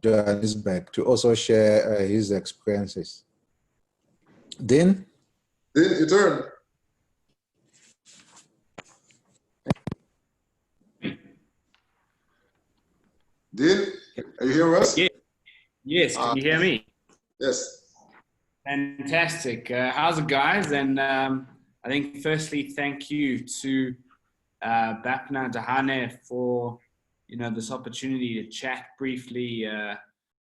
Johannesburg to also share his experiences. Dean? Dean, your turn. Dean, are you hearing us? Yeah. Yes, can you hear me? Yes. Fantastic. How's it, guys? And I think firstly, thank you to Bapna Dahane for this opportunity to chat briefly.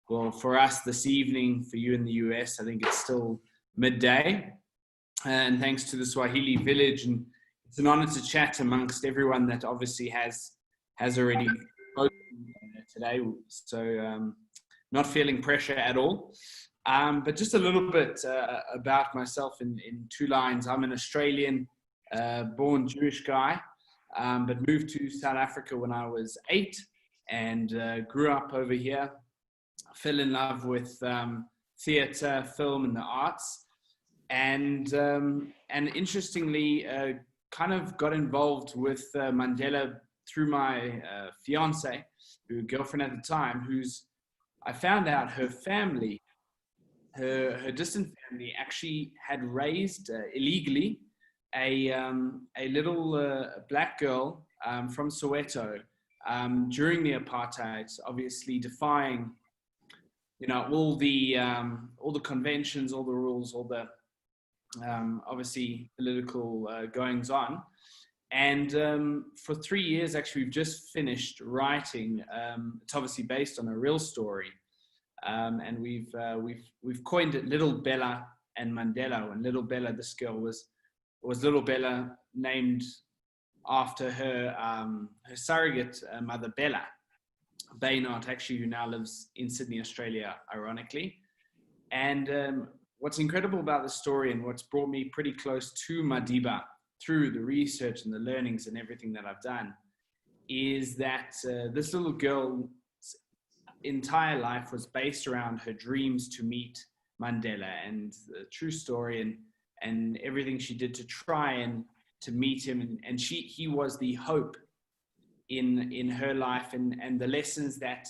Well, for us this evening, for you in the US, I think it's still midday. And thanks to the Swahili Village, and it's an honor to chat amongst everyone that obviously has already spoken today. So not feeling pressure at all. But just a little bit about myself in 2 lines. I'm an Australian born Jewish guy, but moved to South Africa when I was 8 and grew up over here. Fell in love with theatre, film, and the arts. And interestingly, kind of got involved with Mandela through my fiance, girlfriend at the time, I found out her family, her distant family, actually had raised illegally a little black girl from Soweto during the apartheid, obviously defying, all the conventions, all the rules, all the obviously political goings on. And for 3 years, actually, we've just finished writing. It's obviously based on a real story, and we've coined it Little Bella and Mandela. And Little Bella, this girl was Little Bella, named after her surrogate mother, Bella Baynard, actually, who now lives in Sydney, Australia, ironically. And what's incredible about the story, and what's brought me pretty close to Madiba through the research and the learnings and everything that I've done, is that this little girl's entire life was based around her dreams to meet Mandela, and the true story and everything she did to try and to meet him. And he was the hope in her life, and the lessons that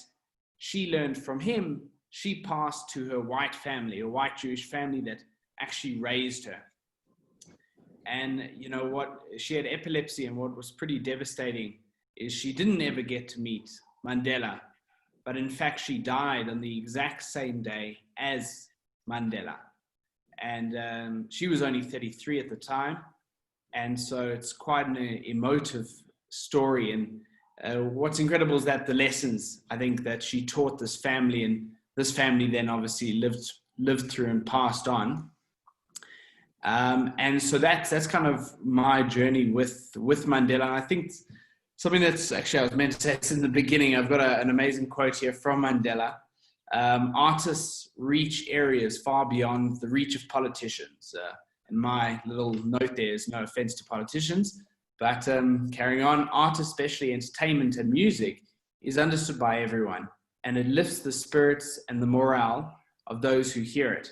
she learned from him, she passed to her white family, a white Jewish family that actually raised her. And she had epilepsy, and what was pretty devastating is she didn't ever get to meet Mandela, but in fact she died on the exact same day as Mandela. And she was only 33 at the time, and so it's quite an emotive story. And what's incredible is that the lessons, I think, that she taught this family, and this family then obviously lived through and passed on. And so that's kind of my journey with Mandela. And I think something that's actually, I was meant to say this in the beginning, I've got an amazing quote here from Mandela. Artists reach areas far beyond the reach of politicians. And my little note there is no offense to politicians, but carrying on, art, especially entertainment and music, is understood by everyone, and it lifts the spirits and the morale of those who hear it.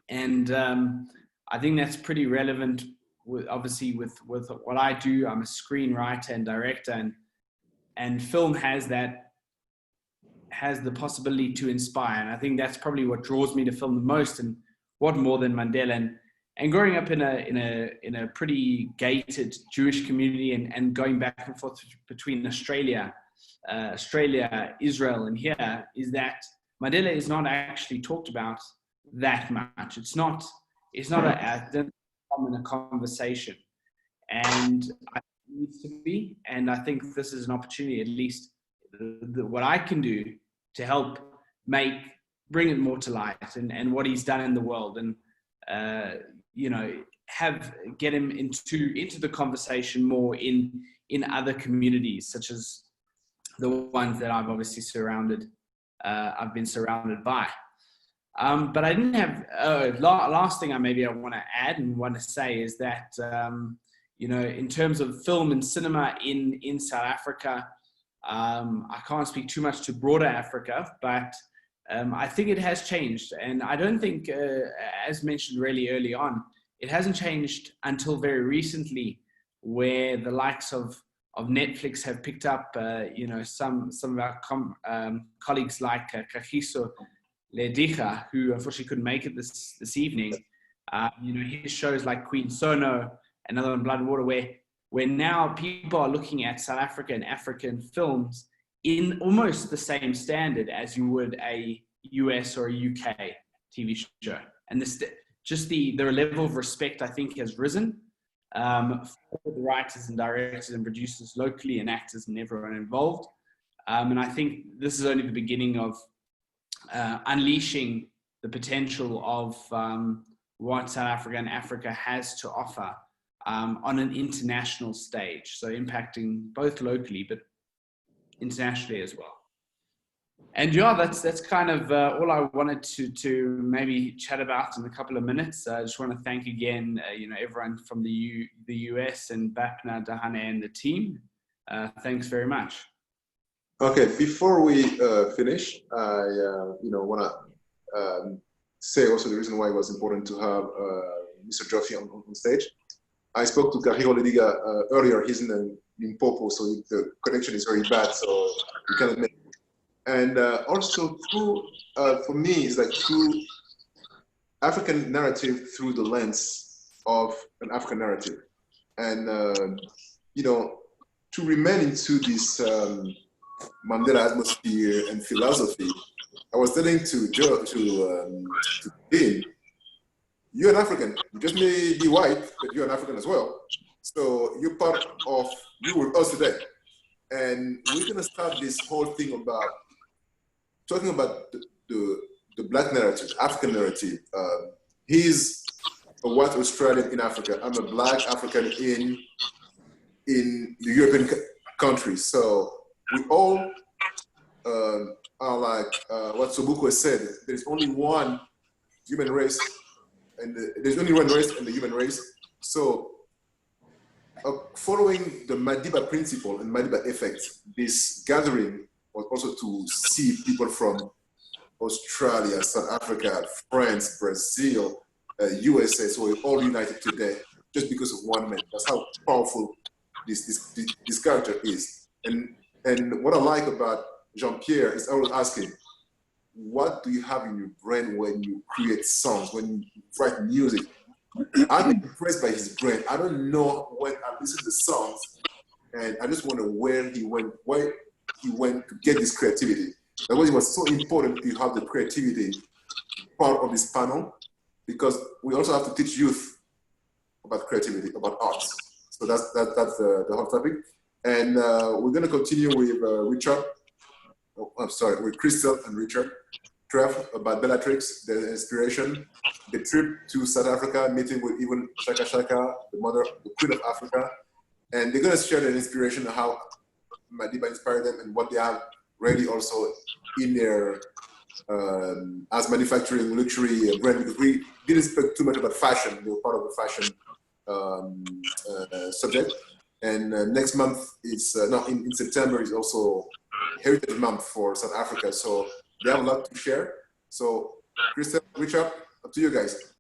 And I think that's pretty relevant, obviously, with what I do. I'm a screenwriter and director, and film has the possibility to inspire. And I think that's probably what draws me to film the most, and what more than Mandela. And growing up in a pretty gated Jewish community, and going back and forth between Australia, Israel, and here, is that Mandela is not actually talked about that much. It's not a conversation, and it needs to be. And I think this is an opportunity, at least what I can do to help bring it more to light, and what he's done in the world, and get him into the conversation more in other communities, such as the ones that I've obviously I've been surrounded by. But I didn't have, last thing I want to add and want to say is that, in terms of film and cinema in South Africa, I can't speak too much to broader Africa, but I think it has changed. And I don't think, as mentioned really early on, it hasn't changed until very recently, where the likes of Netflix have picked up, you know, some of our colleagues like Kagiso Ledija, who unfortunately couldn't make it this evening. You know, his shows like Queen Sono, another one, Blood and Water, where now people are looking at South Africa and African films in almost the same standard as you would a US or a UK TV show. And just the level of respect, I think, has risen for the writers and directors and producers locally and actors and everyone involved. And I think this is only the beginning of unleashing the potential of what South Africa and Africa has to offer on an international stage. So impacting both locally, but internationally as well. And yeah, that's kind of all I wanted to maybe chat about in a couple of minutes. I just want to thank again, you know, everyone from the US and Bapna, Dahane, and the team. Thanks very much. Okay, before we finish, I you know, want to say also the reason why it was important to have Mr. Joffe on stage. I spoke to Kagiso Ledija earlier. He's in Limpopo, so the connection is very bad, so we cannot make it. And also through, for me, it's like through African narrative through the lens of an African narrative. And, you know, to remain into this Mandela atmosphere and philosophy, I was telling to Dean, you're an African. You just may be white, but you're an African as well. So you're part of, you with us today. And we're gonna start this whole thing about talking about the Black narrative, the African narrative. He's a white Australian in Africa. I'm a Black African in the European countries. So we all are like what Sobukwe said, there's only one human race, and there's only one race in the human race. So following the Madiba principle and Madiba effect, this gathering was also to see people from Australia, South Africa, France, Brazil, USA, so we're all united today just because of one man. That's how powerful this character is. And what I like about Jean-Pierre is always asking, what do you have in your brain when you create songs, when you write music? I'm impressed by his brain. I don't know when I listen to songs, and I just wonder where he went to get this creativity. That was, it was so important to have the creativity part of this panel, because we also have to teach youth about creativity, about arts. So that's the hot topic. And we're going to continue with Richard. Oh, I'm sorry, with Crystal and Richard. Trev about Bellatrix, the inspiration, the trip to South Africa, meeting with even Shaka Shaka, the mother, the Queen of Africa. And they're going to share their inspiration, how Madiba inspired them and what they have ready also in their, as manufacturing luxury brand, because we didn't speak too much about fashion. They were part of the fashion subject. And next month is, no, in September is also Heritage Month for South Africa. So they have a lot to share. So, Crystal, Richard, up to you guys.